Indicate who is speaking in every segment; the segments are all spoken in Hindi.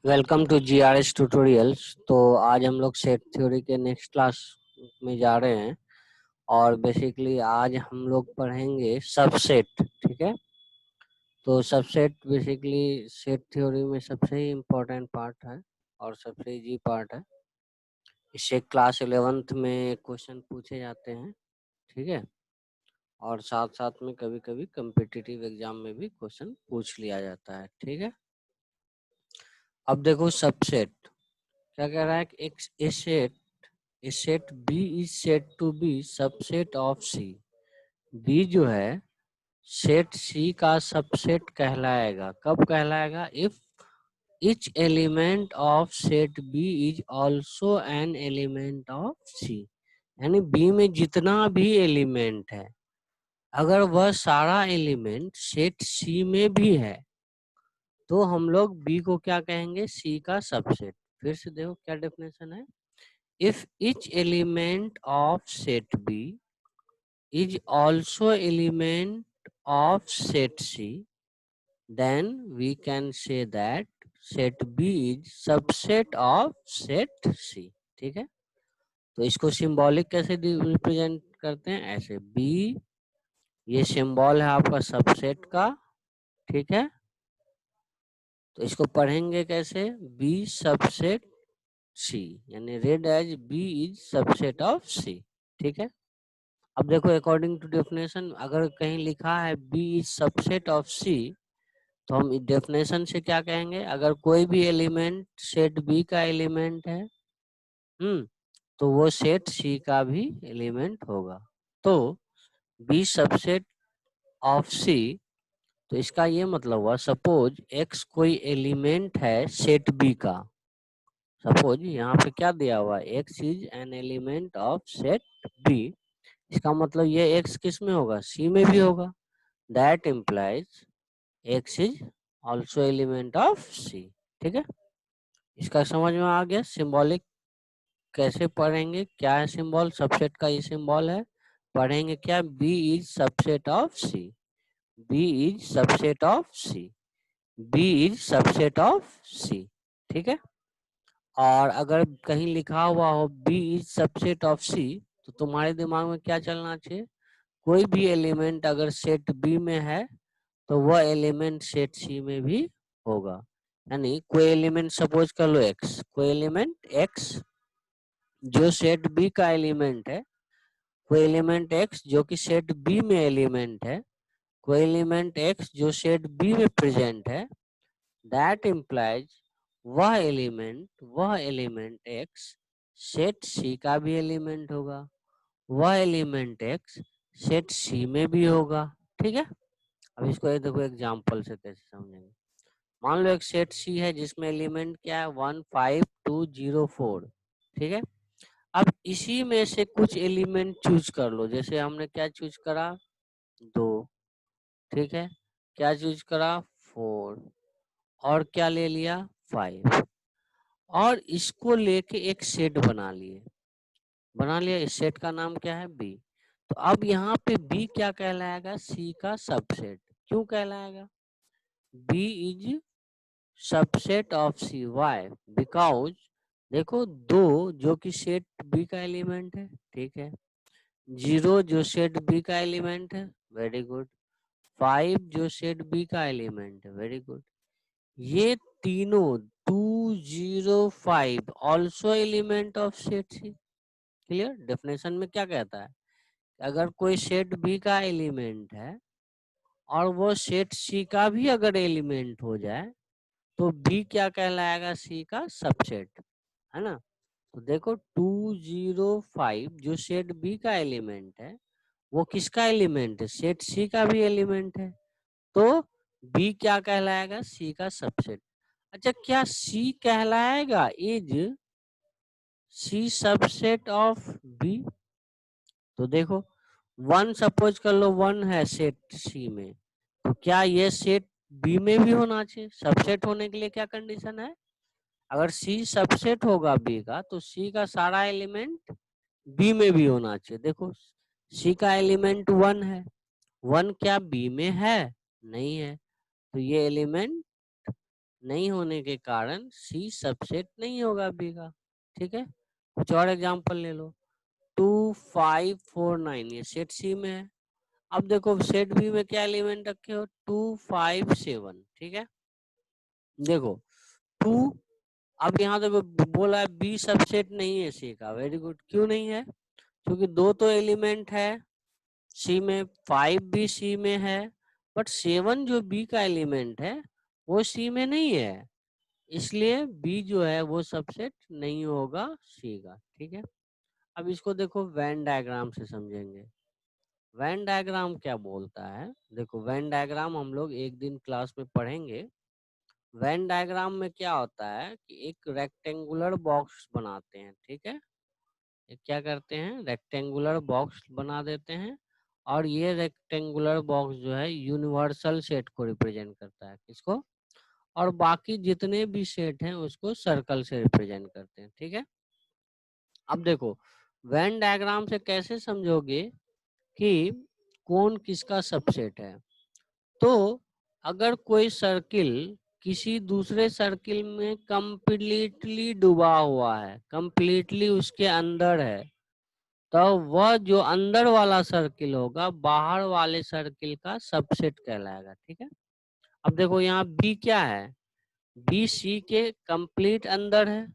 Speaker 1: Welcome to GRS tutorials. तो आज हम लोग सेट थ्योरी के नेक्स्ट क्लास में जा रहे हैं और बेसिकली आज हम लोग पढ़ेंगे सबसेट। ठीक है, तो सबसेट बेसिकली सेट थ्योरी में सबसे ही इम्पोर्टेंट पार्ट है और सबसे इजी पार्ट है। इससे क्लास 11th में क्वेश्चन पूछे जाते हैं। ठीक है, और साथ साथ में कभी कभी कम्पिटिटिव एग्जाम में भी क्वेश्चन पूछ लिया जाता है। ठीक है, अब देखो सबसेट क्या कह रहा है कि एक A set B is said to be subset of C. B जो है सेट C का सबसेट कहलाएगा। कब कहलाएगा? If each element of set B is also an element of C. यानी B में जितना भी एलिमेंट है अगर वह सारा एलिमेंट सेट C में भी है तो हम लोग B को क्या कहेंगे? C का सबसेट। फिर से देखो क्या डेफिनेशन है। If each element of set B is also element of set C, then we can say that set B is subset of set C. ठीक है, तो इसको सिंबॉलिक कैसे रिप्रेजेंट करते हैं? ऐसे B, ये सिंबल है आपका सबसेट का। ठीक है, तो इसको पढ़ेंगे कैसे? B सबसेट C, यानी read as B is subset of C। ठीक है, अब देखो अकॉर्डिंग टू डेफिनेशन अगर कहीं लिखा है B is subset of C तो हम डेफिनेशन से क्या कहेंगे? अगर कोई भी एलिमेंट सेट B का एलिमेंट है तो वो सेट C का भी एलिमेंट होगा। तो B सबसेट ऑफ C, तो इसका ये मतलब हुआ सपोज X कोई एलिमेंट है सेट B का। सपोज यहाँ पे क्या दिया हुआ है? X is an element of set B। इसका मतलब ये X किस में होगा? C में भी होगा। That implies X is also element of C। ठीक है, इसका समझ में आ गया? सिंबॉलिक कैसे पढ़ेंगे? क्या है सिंबल? सबसेट का ये सिंबल है। पढ़ेंगे क्या? B is subset of C। B is subset of C। B is subset of C। ठीक है, और अगर कहीं लिखा हुआ हो B is subset of C तो तुम्हारे दिमाग में क्या चलना चाहिए? कोई भी एलिमेंट अगर सेट B में है तो वह एलिमेंट सेट C में भी होगा। यानी कोई एलिमेंट सपोज कर लो X, कोई एलिमेंट X जो सेट B का एलिमेंट है, कोई एलिमेंट X जो कि सेट B में एलिमेंट है, कोई एलिमेंट X जो सेट B में प्रेजेंट है, दैट इम्प्लाइज वह एलिमेंट X सेट C का भी एलिमेंट होगा। वह एलिमेंट X सेट C में भी होगा। ठीक है, अब इसको ये देखो एग्जांपल से कैसे समझेंगे। मान लो एक सेट C है जिसमें एलिमेंट क्या है? 1 5 2 0 4। ठीक है, अब इसी में से कुछ एलिमेंट चूज कर लो। जैसे हमने क्या चूज करा? 2। ठीक है, क्या चूज करा? 4। और क्या ले लिया? 5। और इसको लेके एक सेट बना लिया। इस सेट का नाम क्या है? B। तो अब यहाँ पे B क्या कहलाएगा? C का सबसेट। क्यों कहलाएगा? B is subset of C। Why? Because देखो 2 जो कि सेट B का एलिमेंट है। ठीक है, 0 जो सेट B का एलिमेंट है। Very good. 5 जो सेट B का एलिमेंट है। Very good. ये तीनों 2 0 5 also element of set C। Clear? Definition में क्या कहता है? अगर कोई सेट B का एलिमेंट है और वो सेट C का भी अगर एलिमेंट हो जाए तो B क्या कहलाएगा? C का सबसेट, है ना? तो देखो 2 0 5 जो सेट B का एलिमेंट है वो किसका एलिमेंट है? सेट C का भी एलिमेंट है। तो B क्या कहलाएगा? C का सबसेट। अच्छा, क्या C कहलाएगा is C subset of B? तो देखो 1 सपोज कर लो 1 है सेट C में, तो क्या ये सेट B में भी होना चाहिए? सबसेट होने के लिए क्या कंडीशन है? अगर C सबसेट होगा B का तो C का सारा एलिमेंट B में भी होना चाहिए। देखो C का एलिमेंट 1 है, 1 क्या B में है? नहीं है, तो ये एलिमेंट नहीं होने के कारण सी सबसेट नहीं होगा बी का। ठीक है, कुछ और एग्जांपल ले लो। 2 5 4 9 ये सेट सी में है। अब देखो सेट बी में क्या एलिमेंट रखे हो, 2 5 7। ठीक है, देखो 2, अब यहाँ तो बोला है बी सबसेट नहीं है सी का। वेरी गुड, क्यों नहीं है? क्योंकि दो तो एलिमेंट है सी में, 5 भी सी में है, बट 7 जो बी का एलिमेंट है वो सी में नहीं है, इसलिए बी जो है वो सबसेट नहीं होगा सी का। ठीक है, अब इसको देखो वेन डायग्राम से समझेंगे। वेन डायग्राम क्या बोलता है, देखो वेन डायग्राम हम लोग एक दिन क्लास में पढ़ेंगे। वेन डायग्राम में क्या होता है कि एक रेक्टेंगुलर बॉक्स बनाते हैं। ठीक है, ये क्या करते हैं, रेक्टेंगुलर बॉक्स बना देते हैं, और ये रेक्टेंगुलर बॉक्स जो है यूनिवर्सल सेट को रिप्रेजेंट करता है। किसको? और बाकी जितने भी सेट हैं उसको सर्कल से रिप्रेजेंट करते हैं। ठीक है, अब देखो वेन डायग्राम से कैसे समझोगे कि कौन किसका सबसेट है। तो अगर कोई सर्किल किसी दूसरे सर्किल में कंप्लीटली डूबा हुआ है, कंप्लीटली उसके अंदर है, तो वह जो अंदर वाला सर्किल होगा बाहर वाले सर्किल का सबसेट कहलाएगा। ठीक है, अब देखो यहाँ बी क्या है, बी सी के कंप्लीट अंदर है,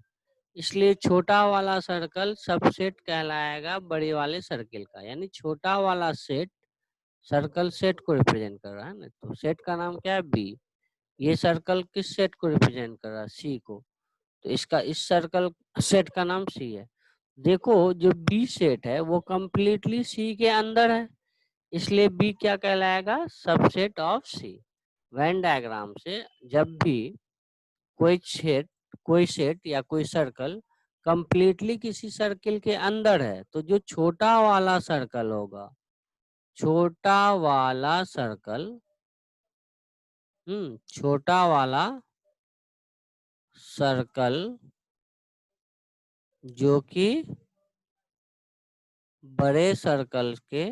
Speaker 1: इसलिए छोटा वाला सर्कल सबसेट कहलाएगा बड़े वाले सर्किल का। यानी छोटा वाला सेट सर्कल सेट को रिप्रेजेंट कर रहा है ना, तो सेट का नाम क्या है, बी। ये सर्कल किस सेट को रिप्रेजेंट कर रहा है, सी को, तो इसका इस सर्कल सेट का नाम सी है। देखो जो बी सेट है वो कंप्लीटली सी के अंदर है, इसलिए बी क्या कहलाएगा, subset of C. Venn diagram से जब भी कोई सेट या कोई सर्कल कंप्लीटली किसी सर्किल के अंदर है, तो जो छोटा वाला सर्कल होगा, छोटा वाला सर्कल, छोटा वाला सर्कल जो कि बड़े सर्कल के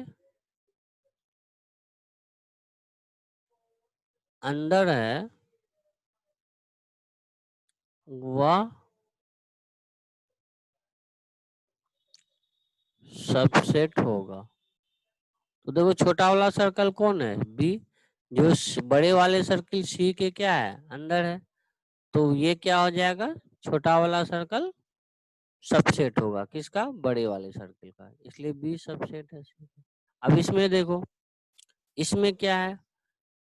Speaker 1: अंदर है, वह सबसेट होगा। तो देखो छोटा वाला सर्कल कौन है, बी, जो बड़े वाले सर्किल सी के क्या है, अंदर है, तो ये क्या हो जाएगा, छोटा वाला सर्कल सबसेट होगा किसका, बड़े वाले सर्किल का, इसलिए बी सबसेट है सी का। अब इसमें देखो, इसमें क्या है,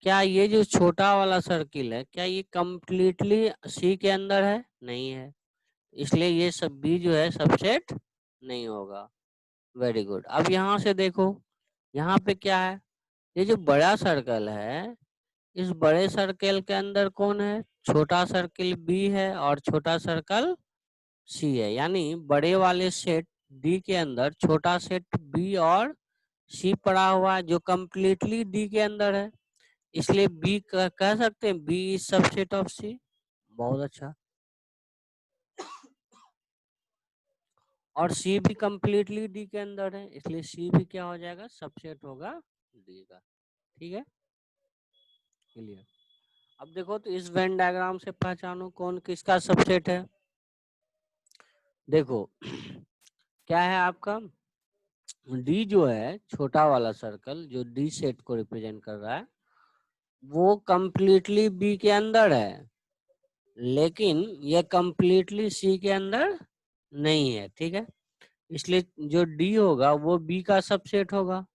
Speaker 1: क्या ये जो छोटा वाला सर्किल है क्या ये कंप्लीटली सी के अंदर है, नहीं है, इसलिए ये सब बी जो है सबसेट नहीं होगा। वेरी गुड, अब यहाँ से देखो, यहाँ पे क्या है, ये जो बड़ा सर्कल है, इस बड़े सर्कल के अंदर कौन है, छोटा सर्कल बी है और छोटा सर्कल सी है, यानी बड़े वाले सेट डी के अंदर छोटा सेट बी और सी पड़ा हुआ है जो कंप्लीटली डी के अंदर है, इसलिए बी कह सकते हैं बी इज सबसेट ऑफ सी। बहुत अच्छा, और सी भी कंप्लीटली डी के अंदर है, इसलिए सी भी क्या हो जाएगा, सबसेट होगा डी का। ठीक है, क्लियर। अब देखो तो इस वेन डायग्राम से पहचानो कौन किसका सबसेट है। देखो क्या है आपका, डी जो है छोटा वाला सर्कल जो डी सेट को रिप्रेजेंट कर रहा है वो कंप्लीटली बी के अंदर है, लेकिन ये कंप्लीटली सी के अंदर नहीं है। ठीक है, इसलिए जो डी होगा वो बी का सबसेट होगा,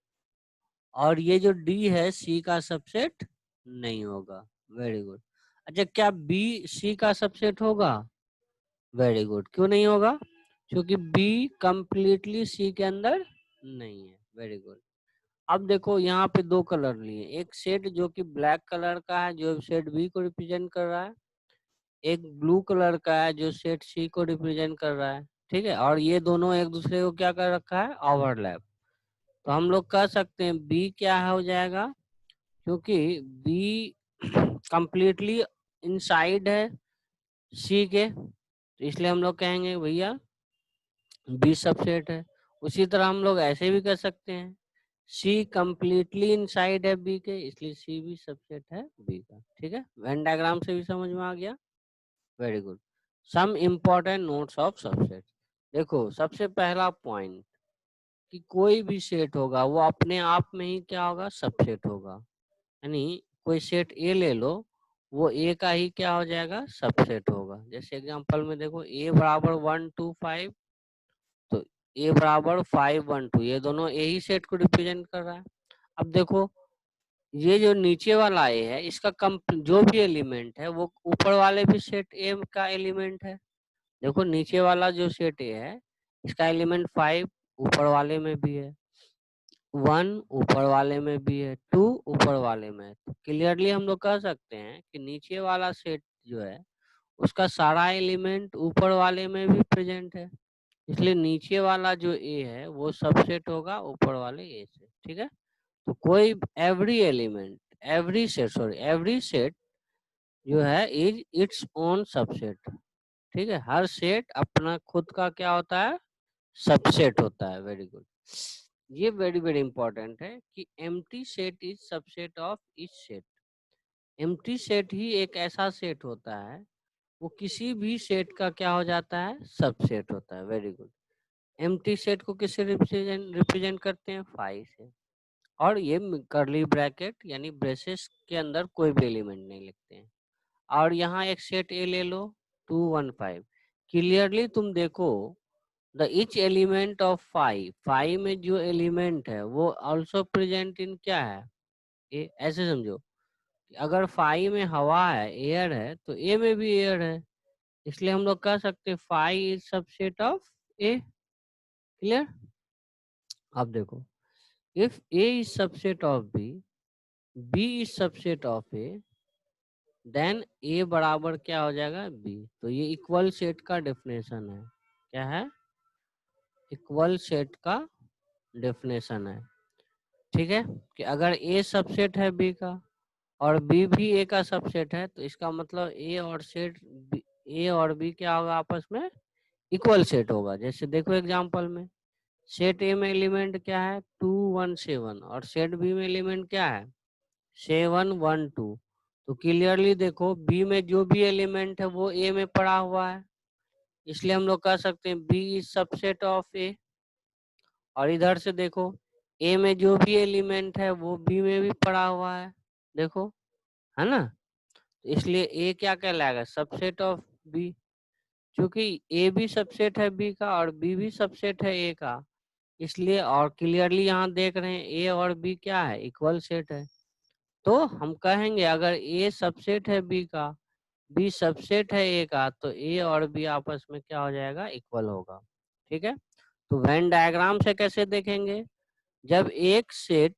Speaker 1: और ये जो डी है सी का सबसेट नहीं होगा। वेरी गुड, अच्छा क्या बी सी का सबसेट होगा, वेरी गुड, क्यों नहीं होगा, क्योंकि बी कंप्लीटली सी के अंदर नहीं है। वेरी गुड, अब देखो यहाँ पे दो कलर लिए, एक सेट जो कि ब्लैक कलर का है जो सेट बी को रिप्रेजेंट कर रहा है, एक ब्लू कलर का है जो सेट सी को रिप्रेजेंट कर रहा है। ठीक है, और ये दोनों एक दूसरे को क्या कर रखा है, ओवरलैप। तो हम लोग कह सकते हैं बी क्या हो जाएगा, क्योंकि बी कंप्लीटली इनसाइड है सी के, तो इसलिए हम लोग कहेंगे भैया बी सबसेट है। उसी तरह हम लोग ऐसे भी कर सकते हैं, सी कंप्लीटली इनसाइड है बी के, इसलिए सी भी सबसेट है बी का। ठीक है, वेन डायग्राम से भी समझ में आ गया? Very good. Some important notes of subset. देखो सबसे पहला पॉइंट कि कोई भी सेट होगा वो अपने आप में ही क्या होगा, सबसेट होगा। यानी कोई सेट ए ले लो, वो ए का ही क्या हो जाएगा, सबसेट होगा। जैसे एग्जांपल में देखो ए बराबर 1 2 5, तो ए बराबर 5 1 2, ये दोनों ए ही सेट को रिप्रेजेंट कर रहा है। अब देखो ये जो नीचे वाला ए है, इसका जो भी एलिमेंट है वो ऊपर वाले भी सेट ए का एलिमेंट है। देखो नीचे वाला जो सेट ए है, इसका एलिमेंट 5 ऊपर वाले में भी है, 1 ऊपर वाले में भी है, 2 ऊपर वाले में है। तो क्लियरली हम लोग कह सकते हैं कि नीचे वाला सेट जो है उसका सारा एलिमेंट ऊपर वाले में भी प्रेजेंट है, इसलिए नीचे वाला जो ए है वो सबसेट होगा ऊपर वाले ए से। ठीक है, तो कोई एवरी सेट जो है इज इट्स ओन सबसेट। ठीक है, हर सेट अपना खुद का क्या होता है, सबसेट होता है। Very good. ये वेरी वेरी इंपॉर्टेंट है कि empty set is subset of each set. Empty set ही एक ऐसा सेट होता है, वो किसी भी सेट का क्या हो जाता है, सबसेट होता है। Very good. एम्प्टी सेट को किससे रिप्रेजेंट करते हैं, 5 से। और ये कर्ली ब्रैकेट यानी ब्रेसेस के अंदर कोई भी एलिमेंट नहीं लिखते हैं। और यहाँ एक सेट ए ले लो 2 1 5। क्लियरली तुम देखो द इच एलिमेंट ऑफ 5 में जो एलिमेंट है वो ऑल्सो प्रेजेंट इन क्या है, ए। ऐसे समझो कि अगर 5 में हवा है, एयर है, तो ए में भी एयर है, इसलिए हम लोग कह सकते हैं 5 is subset of A. Clear? अब देखो if A is subset of B, B is subset of A, then A बराबर क्या हो जाएगा, बी। तो ये इक्वल सेट का डेफिनेशन है। क्या है, इक्वल सेट का डेफिनेशन है। ठीक है, कि अगर ए सबसेट है बी का और बी भी ए का सबसेट है, तो इसका मतलब ए और बी क्या होगा, आपस में इक्वल सेट होगा। जैसे देखो एग्जांपल में सेट ए में एलिमेंट क्या है, 2 1 7, और सेट बी में एलिमेंट क्या है, 7 1 2। तो क्लियरली देखो बी में जो भी एलिमेंट है वो ए में पड़ा हुआ है, इसलिए हम लोग कह सकते हैं बी इज सबसेट ऑफ ए। और इधर से देखो ए में जो भी एलिमेंट है वो बी में भी पड़ा हुआ है, देखो, है ना। इसलिए ए क्या कहलाएगा, सबसेट ऑफ बी। क्योंकि ए भी सबसेट है बी का और बी भी सबसेट है ए का, इसलिए और क्लियरली यहाँ देख रहे हैं ए और बी क्या है, इक्वल सेट है। तो हम कहेंगे अगर ए सबसेट है बी का, बी सबसेट है ए का, तो ए और बी आपस में क्या हो जाएगा, इक्वल होगा। ठीक है, तो वेन डायग्राम से कैसे देखेंगे, जब एक सेट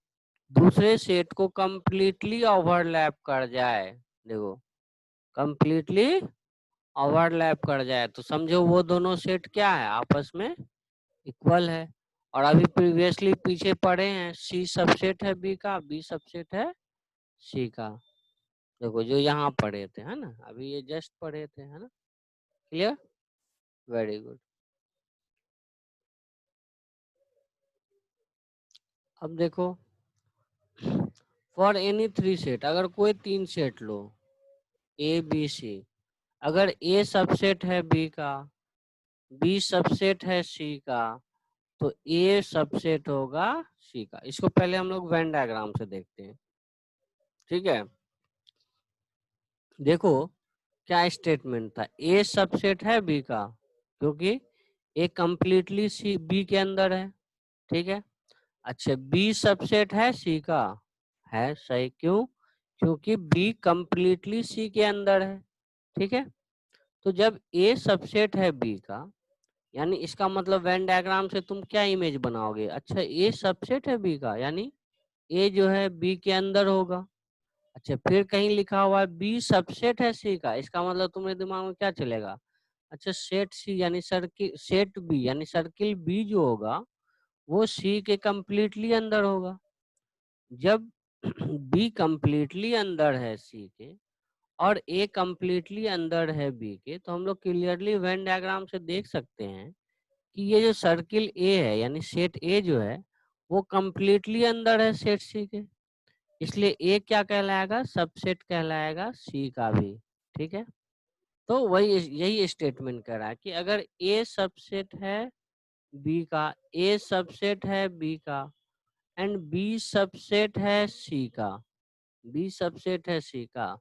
Speaker 1: दूसरे सेट को कंप्लीटली ओवरलैप कर जाए, देखो कंप्लीटली ओवरलैप कर जाए, तो समझो वो दोनों सेट क्या है, आपस में इक्वल है। और अभी प्रीवियसली पीछे पढ़े हैं सी सबसेट है बी का, बी सबसेट है सी का। देखो जो यहाँ पढ़े थे, है ना, अभी ये जस्ट पढ़े थे, है ना। क्लियर? Very good. अब देखो फॉर एनी 3 सेट, अगर कोई 3 set low A B C, अगर ए सबसेट है बी का, बी सबसेट है सी का, तो ए सबसेट होगा सी का। इसको पहले हम लोग वेन डायग्राम से देखते हैं। ठीक है, देखो क्या स्टेटमेंट था, ए सबसेट है बी का, क्योंकि ए कंप्लीटली सी बी के अंदर है। ठीक है, अच्छा बी सबसेट है सी का, है सही, क्यों, क्योंकि बी कंप्लीटली सी के अंदर है। ठीक है, तो जब ए सबसेट है बी का, यानी इसका मतलब वेन डायग्राम से तुम क्या इमेज बनाओगे, अच्छा ए सबसेट है बी का, यानी ए जो है बी के अंदर होगा। अच्छा फिर कहीं लिखा हुआ है बी सबसेट है सी का, इसका मतलब तुम्हारे दिमाग में क्या चलेगा, अच्छा सेट सी यानी सर्किल, सेट बी यानी सर्किल बी जो होगा वो सी के कंप्लीटली अंदर होगा। जब बी कंप्लीटली अंदर है सी के और ए कंप्लीटली अंदर है बी के, तो हम लोग क्लियरली वेन डायग्राम से देख सकते हैं कि ये जो सर्किल ए है यानी सेट ए जो है वो कंप्लीटली अंदर है सेट सी के। इसलिए ए क्या कहलाएगा, सबसेट कहलाएगा सी का भी। ठीक है, तो वही यही स्टेटमेंट कर रहा है कि अगर ए सबसेट है बी का, ए सबसेट है बी का एंड बी सबसेट है सी का, बी सबसेट है सी का,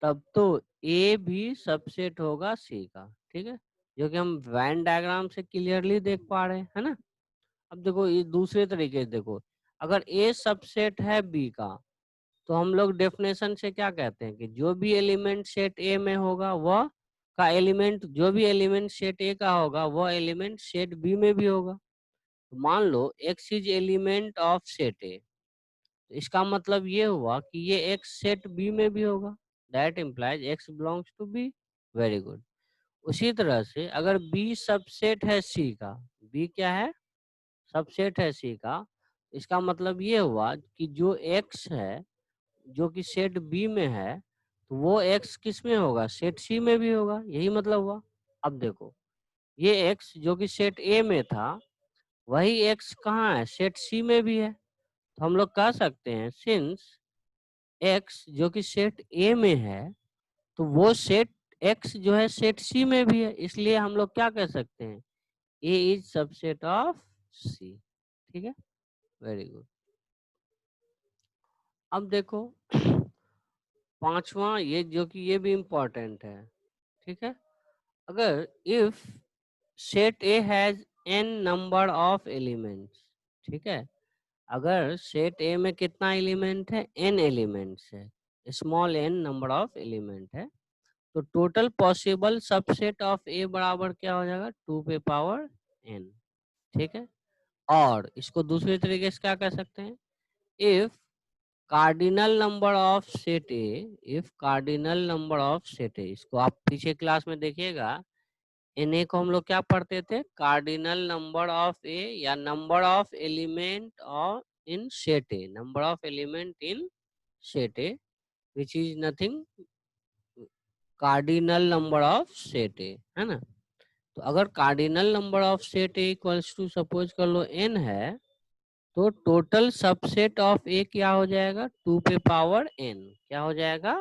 Speaker 1: तब तो ए भी सबसेट होगा सी का। ठीक है, जो कि हम वेन डायग्राम से क्लियरली देख पा रहे हैं, है ना। अब देखो ये दूसरे तरीके से देखो, अगर ए सबसेट है बी का, तो हम लोग डेफिनेशन से क्या कहते हैं कि जो भी एलिमेंट सेट ए में होगा वह का एलिमेंट, जो भी एलिमेंट सेट ए का होगा वह एलिमेंट सेट बी में भी होगा। तो मान लो x is element of set ए, तो इसका मतलब ये हुआ कि ये x सेट बी में भी होगा, that implies x belongs to B. Very good. उसी तरह से अगर b सबसेट है c का, b क्या है, सबसेट है c का, इसका मतलब ये हुआ कि जो x है जो कि सेट बी में है, तो वो x किस में होगा, सेट सी में भी होगा, यही मतलब हुआ। अब देखो ये x जो कि सेट ए में था, वही x कहाँ है, सेट सी में भी है। तो हम लोग कह सकते हैं सिंस x जो कि सेट ए में है, तो वो सेट x जो है सेट सी में भी है, इसलिए हम लोग क्या कह सकते हैं, a इज सबसेट ऑफ सी। ठीक है, वेरी गुड। अब देखो पांचवा, ये जो कि ये भी इम्पोर्टेंट है। ठीक है, अगर if set A has n number of elements, ठीक है, अगर सेट ए में कितना एलिमेंट है, n एलिमेंट्स है, small n number of element है, तो टोटल पॉसिबल सबसेट ऑफ ए बराबर क्या हो जाएगा, 2 पे पावर n। ठीक है, और इसको दूसरे तरीके से क्या कह सकते हैं, if cardinal number of set A, if cardinal number of set ए, इसको आप पीछे क्लास में देखिएगा, इन ए को हम लोग क्या पढ़ते थे, कार्डिनल नंबर ऑफ ए या number of element of in set A, number of element in set A which is nothing cardinal number of set A, है ना। तो अगर cardinal number of set A equals to suppose कर लो n है, तो टोटल सबसेट ऑफ ए क्या हो जाएगा, 2 पे पावर n, क्या हो जाएगा,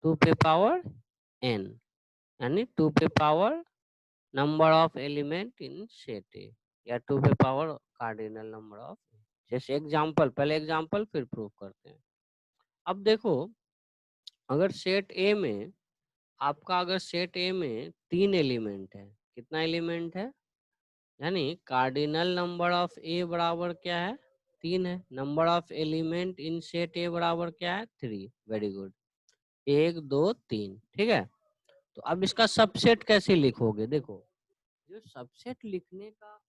Speaker 1: 2 पे पावर n, यानी 2 पे power number of element in set ए, या 2 पे पावर कार्डिनल नंबर ऑफ। जैसे एग्जांपल, पहले एग्जांपल फिर प्रूव करते हैं। अब देखो अगर सेट ए में आपका, अगर सेट ए में 3 एलिमेंट है, कितना एलिमेंट है, यानी कार्डिनल नंबर ऑफ ए बराबर क्या है, 3 है, number of element in set ए बराबर क्या है, 3। Very good, 1 2 3। ठीक है, तो अब इसका सबसेट कैसे लिखोगे, देखो जो सबसेट लिखने का,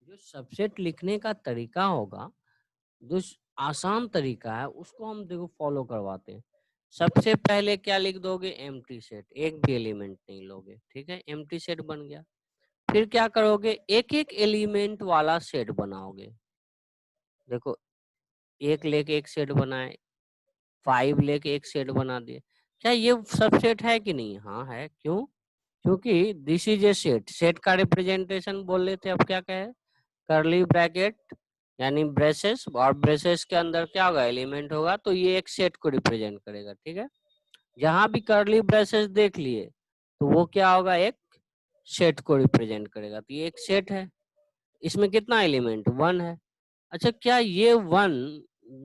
Speaker 1: जो सबसेट लिखने का तरीका होगा, जो आसान तरीका है उसको हम देखो फॉलो करवाते हैं। सबसे पहले क्या लिख दोगे, एम्प्टी सेट, एक भी एलिमेंट नहीं लोगे। ठीक है, एम्प्टी सेट बन गया। फिर क्या करोगे, एक एक एलिमेंट वाला सेट बनाओगे। देखो एक लेके एक सेट बनाए, 5 लेके एक सेट बना दिए, क्या ये सबसेट है कि नहीं, हाँ है। क्यों, क्योंकि this is a set, set का रिप्रेजेंटेशन बोल रहे थे, अब क्या कहे, कर्ली ब्रैकेट यानी ब्रेसेस, और ब्रेसेस के अंदर क्या होगा, एलिमेंट होगा, तो ये एक सेट को रिप्रेजेंट करेगा। ठीक है, जहां भी कर्ली ब्रेसेस देख लिए तो वो क्या होगा, एक सेट को रिप्रेजेंट करेगा, तो ये एक सेट है। इसमें कितना एलिमेंट, 1 है। अच्छा, क्या ये 1,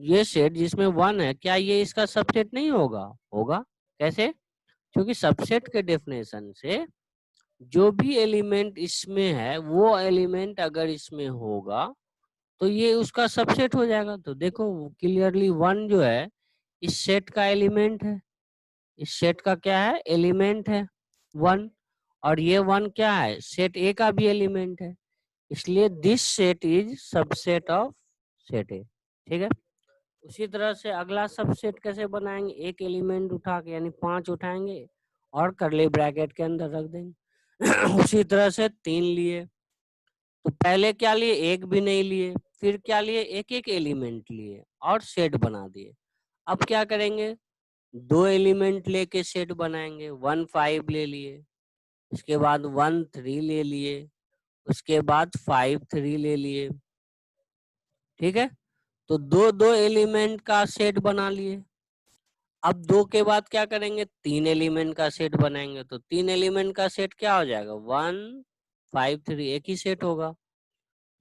Speaker 1: ये सेट जिसमें 1 है, क्या ये इसका सबसेट नहीं होगा, होगा। कैसे, क्योंकि सबसेट के डेफिनेशन से जो भी एलिमेंट इसमें है वो एलिमेंट अगर इसमें होगा तो ये उसका सबसेट हो जाएगा। तो देखो क्लियरली 1 जो है इस सेट का एलिमेंट है, इस सेट का क्या है, एलिमेंट है 1, और ये 1 क्या है, सेट ए का भी एलिमेंट है, इसलिए this set is subset of set ए। ठीक है, उसी तरह से अगला सबसेट कैसे बनाएंगे, एक एलिमेंट उठा के यानी 5 उठाएंगे और कर्ली ब्रैकेट के अंदर रख देंगे। उसी तरह से 3 लिए, तो पहले क्या लिए, एक भी नहीं लिए, फिर क्या लिए, एक एक एलिमेंट लिए और सेट बना दिए। अब क्या करेंगे, 2 एलिमेंट लेके सेट बनाएंगे, 1 5 ले लिए, उसके बाद 1 3 ले लिए, उसके बाद 5 3 ले लिए। ठीक है, तो दो दो एलिमेंट का सेट बना लिए। अब दो के बाद क्या करेंगे, तीन एलिमेंट का सेट बनाएंगे। तो तीन एलिमेंट का सेट क्या हो जाएगा, 1 5 3, एक ही सेट होगा।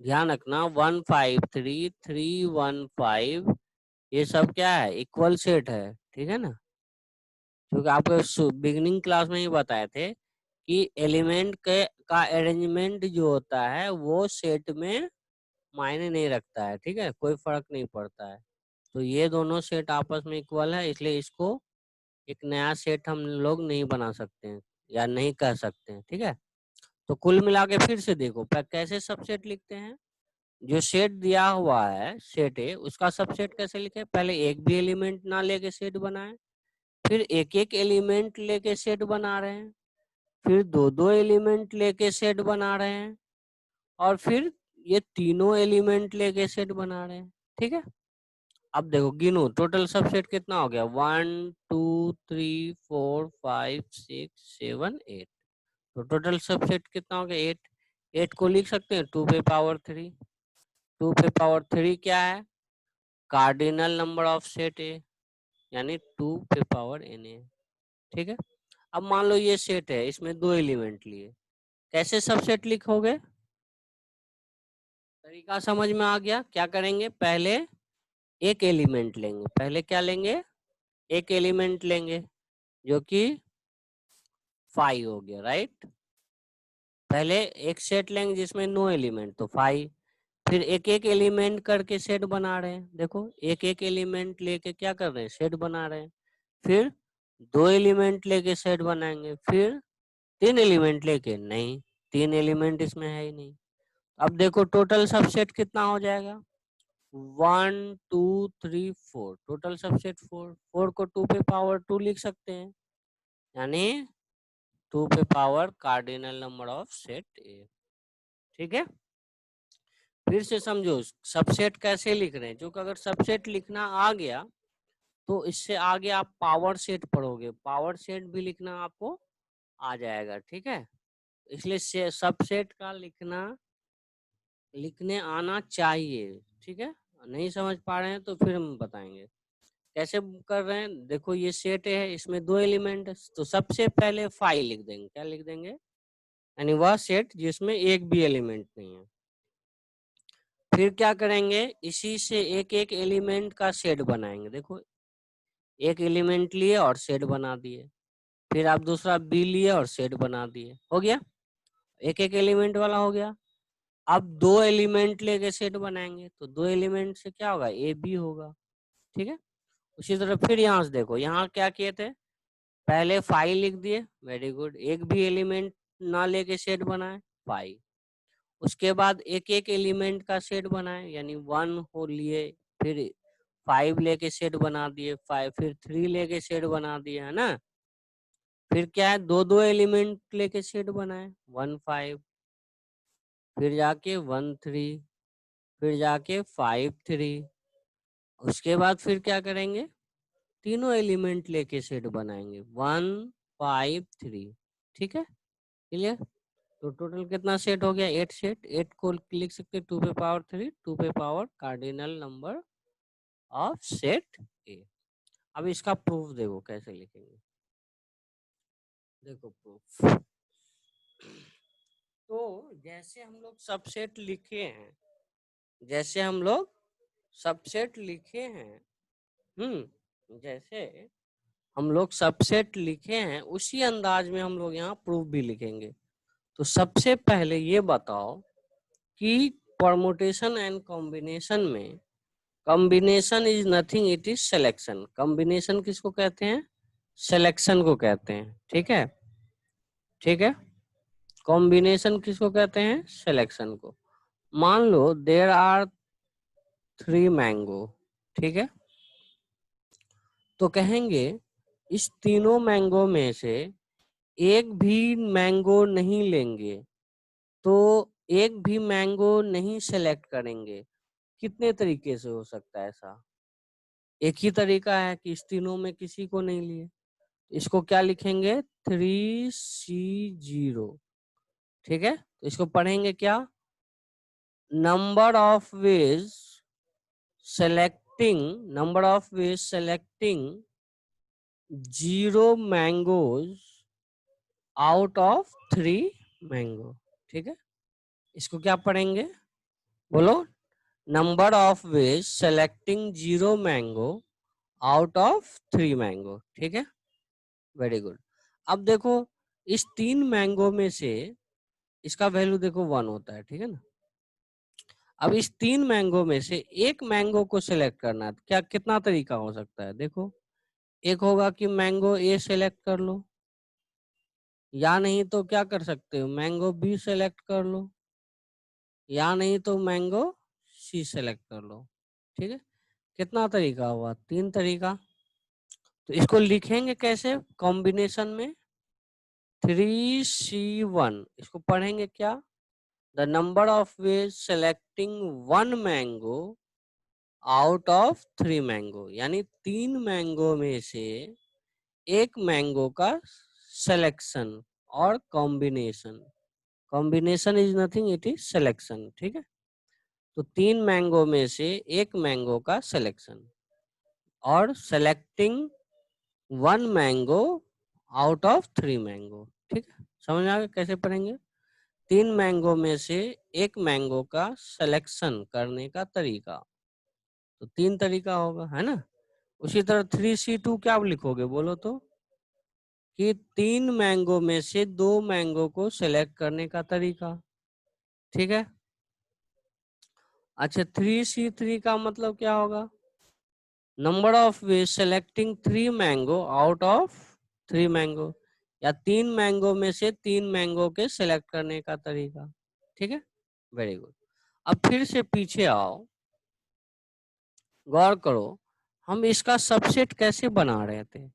Speaker 1: ध्यान रखना 1 5 3 3 1 5 ये सब क्या है, इक्वल सेट है, ठीक है ना। क्योंकि आपको बिगिनिंग क्लास में ही बताए थे कि एलिमेंट के का अरेंजमेंट जो होता है वो सेट में मायने नहीं रखता है, ठीक है, कोई फर्क नहीं पड़ता है। तो ये दोनों सेट आपस में इक्वल है, इसलिए इसको एक नया सेट हम लोग नहीं बना सकते हैं या नहीं कह सकते हैं, ठीक है। तो कुल मिला के फिर से देखो कैसे सबसेट लिखते हैं। जो सेट दिया हुआ है सेट ए, उसका सबसेट कैसे लिखे, पहले एक भी एलिमेंट ना लेके सेट बनाए, फिर एक एक एलिमेंट लेके सेट बना रहे हैं, फिर दो दो एलिमेंट लेके सेट बना रहे हैं, और फिर ये तीनों एलिमेंट लेके सेट बना रहे हैं, ठीक है। अब देखो गिनो टोटल सबसेट कितना हो गया, 1 2 3 4 5 6 7 8। तो टोटल सबसेट कितना हो गया, 8। 8 को लिख सकते हैं 2 पे पावर 3। 2 पे पावर 3 क्या है, कार्डिनल नंबर ऑफ सेट ए, यानी 2 पे पावर n है, ठीक है। अब मान लो ये सेट है, इसमें दो एलिमेंट लिए, कैसे सबसेट लिखोगे, तरीका समझ में आ गया। क्या करेंगे, पहले एक एलिमेंट लेंगे, पहले क्या लेंगे, एक एलिमेंट लेंगे जो कि 5 हो गया, राइट। पहले एक सेट लेंगे जिसमें नो एलिमेंट, तो 5। फिर एक एक एलिमेंट करके सेट बना रहे हैं, देखो एक एक एलिमेंट लेके क्या कर रहे हैं, सेट बना रहे हैं। फिर दो एलिमेंट लेके सेट बनाएंगे, फिर तीन एलिमेंट लेके, नहीं तीन एलिमेंट इसमें है ही नहीं। अब देखो टोटल सबसेट कितना हो जाएगा, 1 2 3 4, टोटल सबसेट 4। 4 को 2 पे पावर 2 लिख सकते हैं, यानी 2 पे power cardinal number of set ए, ठीक है। फिर से समझो सबसेट कैसे लिख रहे हैं, जो अगर सबसेट लिखना आ गया तो इससे आगे आप पावर सेट पढ़ोगे, पावर सेट भी लिखना आपको आ जाएगा, ठीक है। इसलिए सबसेट का लिखने आना चाहिए, ठीक है। नहीं समझ पा रहे हैं तो फिर हम बताएंगे कैसे कर रहे हैं। देखो ये सेट है, इसमें दो एलिमेंट है, तो सबसे पहले 5 लिख देंगे, क्या लिख देंगे, यानी वह सेट जिसमें एक भी एलिमेंट नहीं है। फिर क्या करेंगे, इसी से एक एक एलिमेंट का सेट बनाएंगे, देखो एक एलिमेंट लिए और सेट बना दिए, फिर आप दूसरा बी लिए और सेट बना दिए, हो गया, एक एक एलिमेंट वाला हो गया। अब दो एलिमेंट लेके सेट बनाएंगे, तो दो एलिमेंट से क्या होगा, ए बी होगा, ठीक है। उसी तरह फिर यहाँ से देखो, यहाँ क्या किए थे, पहले 5 लिख दिए, वेरी गुड, एक भी एलिमेंट ना लेके सेट बनाए 5। उसके बाद एक एक एलिमेंट का सेट बनाए, यानी 1 हो लिए, फिर 5 लेके सेट बना दिए 5, फिर 3 लेके सेट बना दिए, है ना। फिर क्या है, दो दो एलिमेंट लेके सेट बनाए, 1 5, फिर जाके 1 3, फिर जाके 5 3। उसके बाद फिर क्या करेंगे, तीनों एलिमेंट लेके सेट बनाएंगे, 1 5 3, ठीक है, क्लियर। तो टोटल कितना सेट हो गया, 8 सेट। 8 को लिख सकते 2 पे पावर 3, 2 पे power cardinal number of set ए। अब इसका प्रूफ देखो कैसे लिखेंगे, देखो प्रूफ। तो जैसे हम लोग सबसेट लिखे हैं, जैसे हम लोग सबसेट लिखे हैं, जैसे हम लोग सबसेट लिखे हैं उसी अंदाज में हम लोग यहाँ प्रूफ भी लिखेंगे। तो सबसे पहले ये बताओ कि परमुटेशन एंड कॉम्बिनेशन में, combination is nothing, it is selection. Combination किसको कहते हैं, सिलेक्शन को कहते हैं, ठीक है, ठीक है। कॉम्बिनेशन किसको कहते हैं, सिलेक्शन को। मान लो देयर आर 3 मैंगो, ठीक है, तो कहेंगे इस तीनों मैंगो में से एक भी मैंगो नहीं लेंगे, तो एक भी मैंगो नहीं सेलेक्ट करेंगे। कितने तरीके से हो सकता है ऐसा, एक ही तरीका है कि इस तीनों में किसी को नहीं लिए। इसको क्या लिखेंगे, 3C0, ठीक है। तो इसको पढ़ेंगे क्या, number of veg selecting number of ways selecting 0 mangoes out of 3 mango। ठीक है, इसको क्या पढ़ेंगे, बोलो, number of ways selecting 0 mango out of 3 mango. ठीक है, वेरी गुड। अब देखो इस 3 मैंगो में से इसका वैल्यू देखो 1 होता है, ठीक है ना। अब इस 3 मैंगो में से एक मैंगो को सिलेक्ट करना है, क्या कितना तरीका हो सकता है, देखो एक होगा कि मैंगो ए सिलेक्ट कर लो, या नहीं तो क्या कर सकते हो, मैंगो बी सिलेक्ट कर लो, या नहीं तो मैंगो सी सिलेक्ट कर लो। ठीक है, कितना तरीका हुआ, 3 तरीका। तो इसको लिखेंगे कैसे, कॉम्बिनेशन में 3C1, इसको पढ़ेंगे क्या, the number of ways selecting 1 mango out of 3 mango, यानी 3 मैंगो में से एक मैंगो का सिलेक्शन और combination. Combination is nothing, it is selection. ठीक है, तो 3 मैंगो में से एक मैंगो का सिलेक्शन और selecting 1 mango out of 3 mango. ठीक है, समझ में आ गया कैसे पढ़ेंगे, 3 मैंगो में से एक मैंगो का सिलेक्शन करने का तरीका, तो 3 तरीका होगा, है ना। उसी तरह 3C2 क्या लिखोगे, बोलो तो, कि 3 मैंगो में से 2 मैंगो को सिलेक्ट करने का तरीका। ठीक है, अच्छा 3C3 का मतलब क्या होगा, number of ways selecting 3 mango out of 3 mango, या 3 मैंगो में से 3 मैंगो के सिलेक्ट करने का तरीका। ठीक है, वेरी गुड। अब फिर से पीछे आओ, गौर करो, हम इसका सबसेट कैसे बना रहे थे,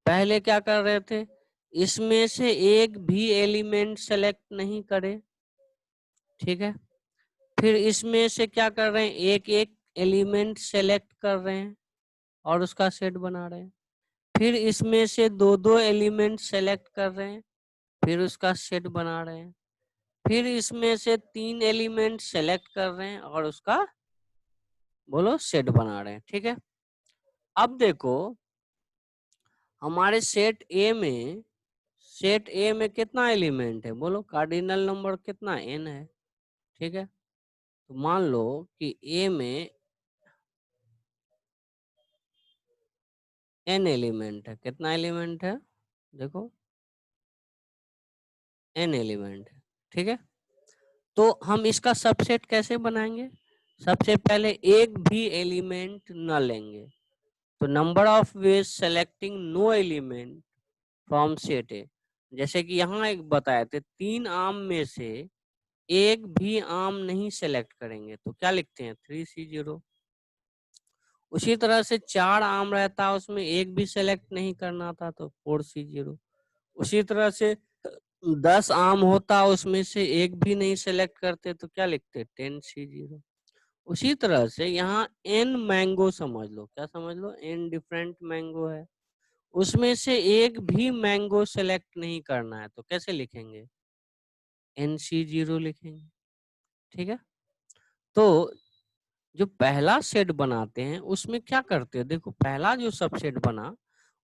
Speaker 1: पहले क्या कर रहे थे, इसमें से एक भी एलिमेंट सेलेक्ट नहीं करे। ठीक है, फिर इसमें से क्या कर रहे हैं, एक एक एलिमेंट सेलेक्ट कर रहे हैं और उसका सेट बना रहे हैं। फिर इसमें से दो दो एलिमेंट सेलेक्ट कर रहे हैं, फिर उसका सेट बना रहे हैं। फिर इसमें से 3 एलिमेंट सेलेक्ट कर रहे हैं और उसका बोलो सेट बना रहे हैं। ठीक है, अब देखो हमारे सेट ए में कितना एलिमेंट है, बोलो कार्डिनल नंबर कितना, n है। ठीक है, तो मान लो कि ए में n एलिमेंट है, कितना एलिमेंट है, देखो n एलिमेंट है। ठीक है, तो हम इसका सबसेट कैसे बनाएंगे, सबसे पहले एक भी एलिमेंट न लेंगे, तो number of ways selecting no element from set A, जैसे कि यहाँ एक बताए थे 3 आम में से एक भी आम नहीं सेलेक्ट करेंगे, तो क्या लिखते हैं 3C0। उसी तरह से 4 आम रहता उसमें एक भी सेलेक्ट नहीं करना था तो 4C0। उसी तरह से 10 आम होता उसमें से एक भी नहीं सेलेक्ट करते तो क्या लिखते 10C0। उसी तरह से यहाँ n मैंगो समझ लो, क्या समझ लो, n डिफरेंट मैंगो है, उसमें से एक भी मैंगो सेलेक्ट नहीं करना है तो कैसे लिखेंगे, NC0 लिखेंगे। ठीक है, तो जो पहला सेट बनाते हैं उसमें क्या करते हैं, देखो पहला जो सबसेट बना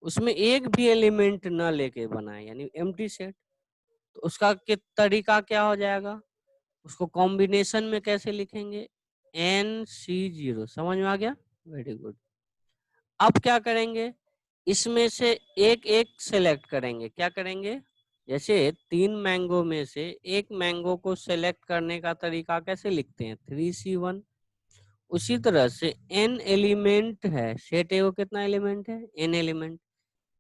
Speaker 1: उसमें एक भी एलिमेंट न लेके बनाए, यानी एम्प्टी सेट, तो उसका तरीका क्या हो जाएगा, उसको कॉम्बिनेशन में कैसे लिखेंगे, NC0। समझ में आ गया, वेरी गुड। अब क्या करेंगे, इसमें से एक एक सेलेक्ट करेंगे, क्या करेंगे, जैसे 3 मैंगो में से एक मैंगो को सेलेक्ट करने का तरीका कैसे लिखते हैं 3C1। उसी तरह से n एलिमेंट है, सेट ए को कितना एलिमेंट है, n एलिमेंट,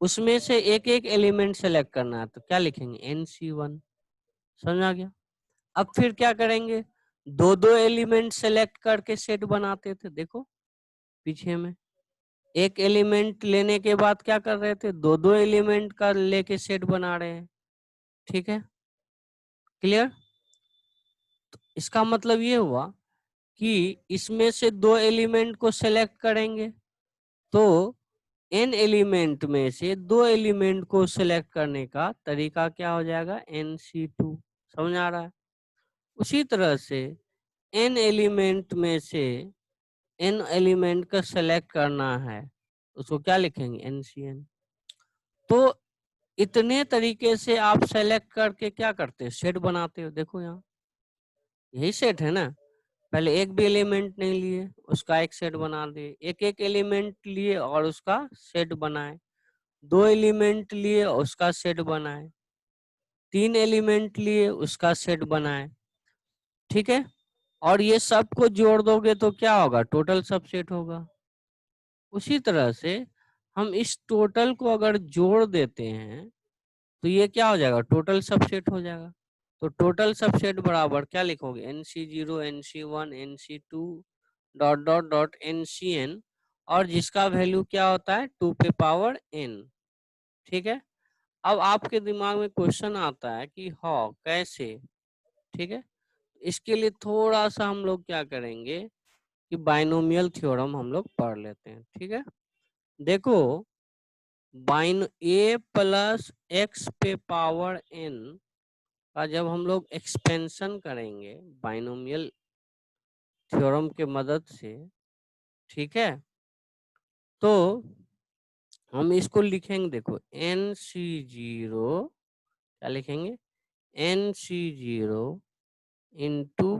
Speaker 1: उसमें से एक एक एलिमेंट सेलेक्ट करना है तो क्या लिखेंगे NC1। समझ आ गया। अब फिर क्या करेंगे, दो दो एलिमेंट सेलेक्ट करके सेट बनाते थे, देखो पीछे में एक एलिमेंट लेने के बाद क्या कर रहे थे, दो दो एलिमेंट का लेके सेट बना रहे हैं। ठीक है, क्लियर। तो इसका मतलब ये हुआ कि इसमें से 2 एलिमेंट को सेलेक्ट करेंगे तो n एलिमेंट में से 2 एलिमेंट को सिलेक्ट करने का तरीका क्या हो जाएगा NC2। समझ आ रहा है। उसी तरह से n एलिमेंट में से n एलिमेंट का सेलेक्ट करना है, उसको क्या लिखेंगे, NCN। तो इतने तरीके से आप सेलेक्ट करके क्या करते हो, सेट बनाते हो। देखो यहाँ यही सेट है ना, पहले एक भी एलिमेंट नहीं लिए, उसका एक सेट बना दिए, एक एक एलिमेंट लिए और उसका सेट बनाए, दो एलिमेंट लिए उसका सेट बनाए, तीन एलिमेंट लिए उसका सेट बनाए, ठीक है। और ये सबको जोड़ दोगे तो क्या होगा, टोटल सबसेट होगा। उसी तरह से हम इस टोटल को अगर जोड़ देते हैं तो ये क्या हो जाएगा, टोटल सबसेट हो जाएगा। तो टोटल सबसेट बराबर क्या लिखोगे, NC0 NC1 NC2 dot dot dot NCN, और जिसका वैल्यू क्या होता है 2 पे पावर n, ठीक है। अब आपके दिमाग में क्वेश्चन आता है कि हाँ कैसे, ठीक है। इसके लिए थोड़ा सा हम लोग क्या करेंगे कि बाइनोमियल थ्योरम हम लोग पढ़ लेते हैं, ठीक है। देखो a प्लस x पे पावर n का जब हम लोग एक्सपेंशन करेंगे बाइनोमियल थ्योरम के मदद से, ठीक है, तो हम इसको लिखेंगे। देखो NC0 क्या लिखेंगे, NC0 इंटू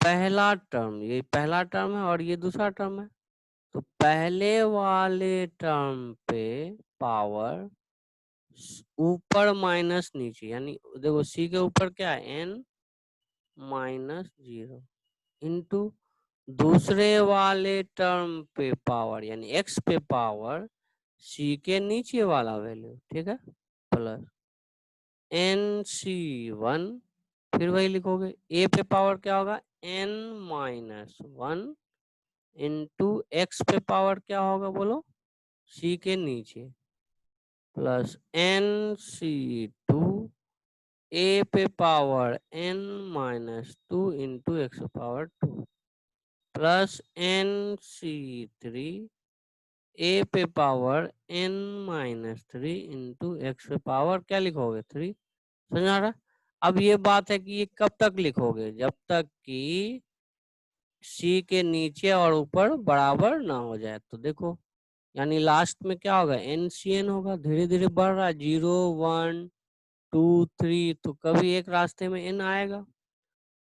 Speaker 1: पहला टर्म, ये पहला टर्म है और ये दूसरा टर्म है, तो पहले वाले टर्म पे पावर ऊपर माइनस नीचे, यानी देखो C के ऊपर क्या है n माइनस 0 इंटू दूसरे वाले टर्म पे पावर यानी x पे पावर C के नीचे वाला वैल्यू, ठीक है, प्लस NC1, फिर वही लिखोगे, a पे पावर क्या होगा n माइनस 1 इंटू एक्स पे पावर क्या होगा बोलो, C के नीचे, प्लस NC2 a पे power n minus 2 into x power 2 plus NC3 a पे power n minus 3 into x पे पावर क्या लिखोगे 3, समझ आ रहा। अब ये बात है कि ये कब तक लिखोगे, जब तक कि C के नीचे और ऊपर बराबर ना हो जाए। तो देखो यानी लास्ट में क्या होगा, NCN होगा, धीरे धीरे बढ़ रहा है, 0 1 2 3, तो कभी एक रास्ते में n आएगा,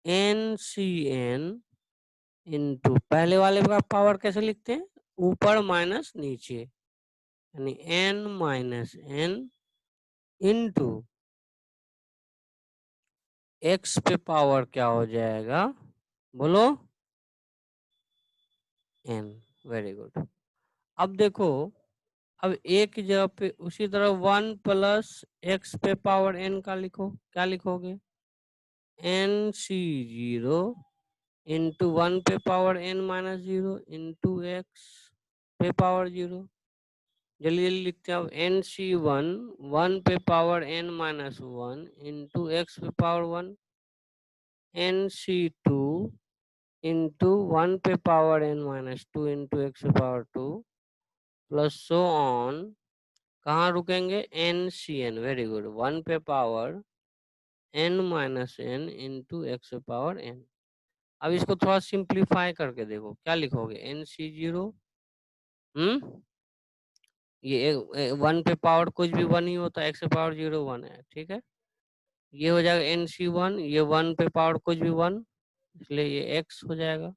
Speaker 1: NCN इंटू पहले वाले का पावर कैसे लिखते हैं, ऊपर माइनस नीचे, यानी n minus n into x पे पावर क्या हो जाएगा बोलो, n। Very good. अब देखो, अब एक की जगह पे उसी तरह 1 प्लस एक्स पे पावर n का लिखो, क्या लिखोगे, NC0 इंटू 1 पे power n minus 0 into x पे पावर 0। जल्दी जल्दी लिखते हैं, अब NC1 1 पे power n minus 1 into x पे पावर 1, NC2 इंटू 1 पे power n minus 2 into x पे पावर 2 प्लस सो ऑन, कहाँ रुकेंगे, NCN, वेरी गुड, 1 पे power n minus n into x पे पावर n। अब इसको थोड़ा सिंप्लीफाई करके देखो, क्या लिखोगे, NC0 ये 1 पे पावर कुछ भी 1 ही होता है, एक्स पे पावर 0 1 है, ठीक है। ये हो जाएगा NC1, ये 1 पे पावर कुछ भी 1, इसलिए ये x हो जाएगा,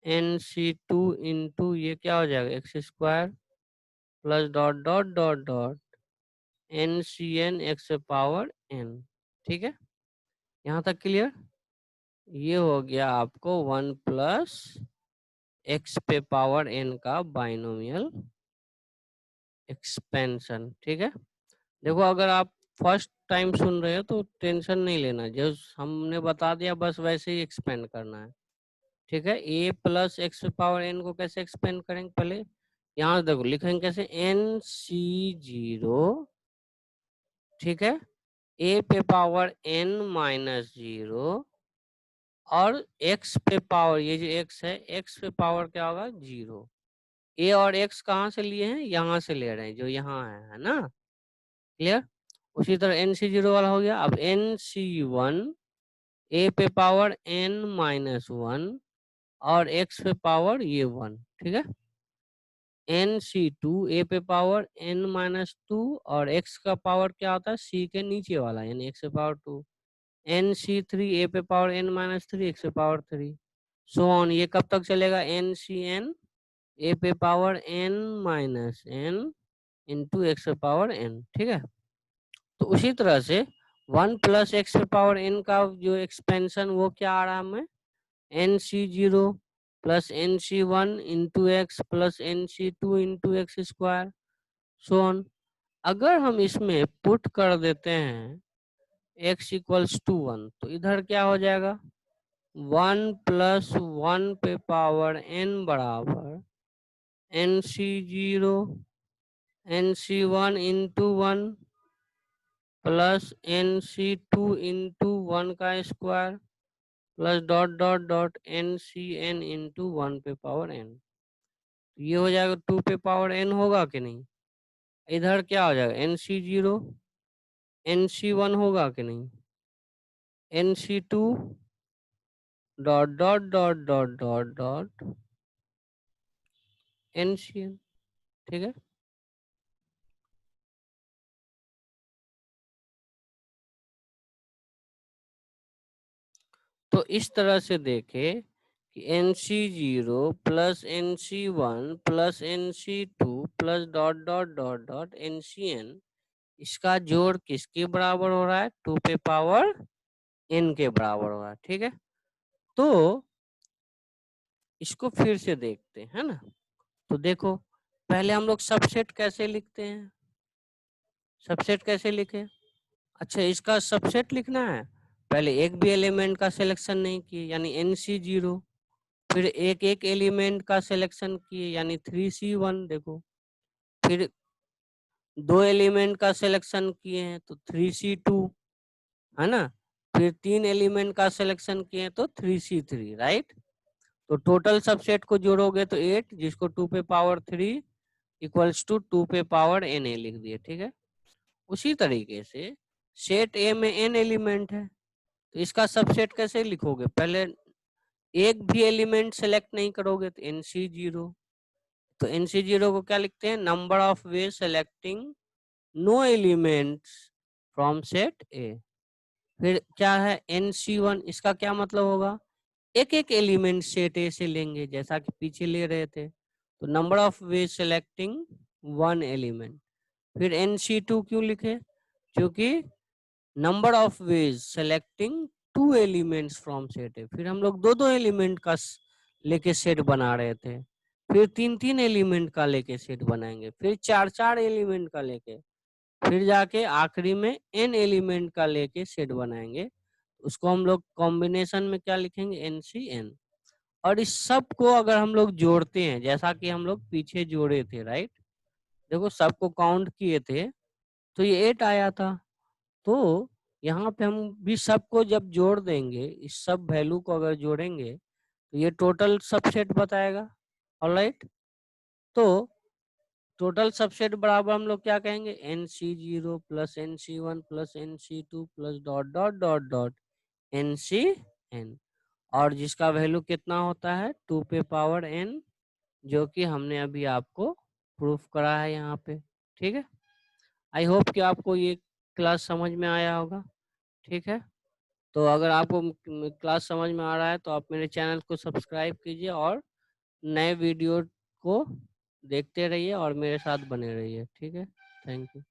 Speaker 1: NC2 इंटू ये क्या हो जाएगा x square plus dot dot dot dot NCN x power n, ठीक है। यहाँ तक क्लियर। ये हो गया आपको 1 प्लस एक्स पे पावर n का बाइनोमियल एक्सपेंशन, ठीक है। देखो अगर आप फर्स्ट टाइम सुन रहे हो तो टेंशन नहीं लेना, जो हमने बता दिया बस वैसे ही एक्सपेंड करना है, ठीक है। a plus x power n को कैसे एक्सपेंड करेंगे, पहले यहाँ देखो लिखेंगे कैसे, NC0, ठीक है, a पे पावर n माइनस 0 और x पे पावर, ये जो x है x पे पावर क्या होगा 0। a और x कहाँ से लिए हैं, यहाँ से ले रहे हैं, जो यहाँ है ना, क्लियर। उसी तरह NC0 वाला हो गया। अब NC1 a पे पावर n माइनस 1 और x पे पावर ये 1, ठीक है। NC2 a पे पावर n-2 और x का पावर क्या होता है c के नीचे वाला यानी x पे पावर 2, NC3 a पे पावर n-3 x पे पावर 3, सो ऑन। ये कब तक चलेगा? NCn a पे पावर n-n इंटू x पे पावर n, ठीक है। तो उसी तरह से 1 प्लस एक्स पे पावर n का जो एक्सपेंशन वो क्या आ रहा है हमें? NC0 plus NC1 into x plus NC2 into x square, so on. अगर हम इसमें पुट कर देते हैं x इक्वल्स टू 1 तो इधर क्या हो जाएगा? 1 प्लस 1 पे पावर n बराबर NC0 NC1 into 1 plus NC2 into 1 का square plus dot dot dot NCn into 1 पे पावर n। ये हो जाएगा 2 पे पावर n होगा कि नहीं? इधर क्या हो जाएगा? NC0 NC1 होगा कि नहीं? NC2 dot dot dot dot dot dot NCn, ठीक है। तो इस तरह से देखें कि NC0 plus NC1 plus NC2 plus dot dot dot dot NCn, इसका जोड़ किसके बराबर हो रहा है? 2 पे पावर n के बराबर हो रहा है, ठीक है। तो इसको फिर से देखते हैं, है ना। तो देखो पहले हम लोग सबसेट कैसे लिखते हैं? सबसेट कैसे लिखे? अच्छा, इसका सबसेट लिखना है। पहले एक भी एलिमेंट का सिलेक्शन नहीं किए यानी NC0, फिर एक एक एलिमेंट का सिलेक्शन किए यानी 3C1, देखो फिर दो एलिमेंट का सिलेक्शन किए हैं तो 3C2, है ना। फिर तीन एलिमेंट का सिलेक्शन किए तो 3C3, राइट। तो टोटल सबसेट को जोड़ोगे तो 8, जिसको 2 पे पावर 3 इक्वल्स टू 2 पे पावर na लिख दिए, ठीक है। उसी तरीके से सेट ए में n एलिमेंट है तो इसका सबसेट कैसे लिखोगे? पहले एक भी एलिमेंट सेलेक्ट नहीं करोगे तो NC0, तो NC0 को क्या लिखते हैं? Number of way selecting no elements from set A. फिर क्या है? NC1, इसका क्या मतलब होगा? एक एक एलिमेंट सेट ए से लेंगे जैसा कि पीछे ले रहे थे, तो number of way selecting one element. फिर NC2 क्यों लिखे? क्योंकि number of ways selecting two elements from set A. फिर हम लोग दो दो एलिमेंट का लेके सेट बना रहे थे, फिर तीन तीन एलिमेंट का लेके सेट बनाएंगे, फिर चार चार एलिमेंट का लेके, फिर जाके आखिरी में n एलिमेंट का लेके सेट बनाएंगे। उसको हम लोग कॉम्बिनेशन में क्या लिखेंगे? NCn। और इस सब को अगर हम लोग जोड़ते हैं जैसा कि हम लोग पीछे जोड़े थे, राइट, देखो सबको काउंट किए थे तो ये 8 आया था। तो यहाँ पे हम भी सबको जब जोड़ देंगे, इस सब वैल्यू को अगर जोड़ेंगे तो ये टोटल सबसेट बताएगा, ऑलराइट। तो टोटल सबसेट बराबर हम लोग क्या कहेंगे? NC0 plus NC1 plus NC2 plus dot dot dot dot NCn, और जिसका वैल्यू कितना होता है? 2 पे पावर n, जो कि हमने अभी आपको प्रूफ करा है यहाँ पे, ठीक है। आई होप कि आपको ये क्लास समझ में आया होगा, ठीक है। तो अगर आपको क्लास समझ में आ रहा है तो आप मेरे चैनल को सब्सक्राइब कीजिए और नए वीडियो को देखते रहिए और मेरे साथ बने रहिए, ठीक है। Thank you.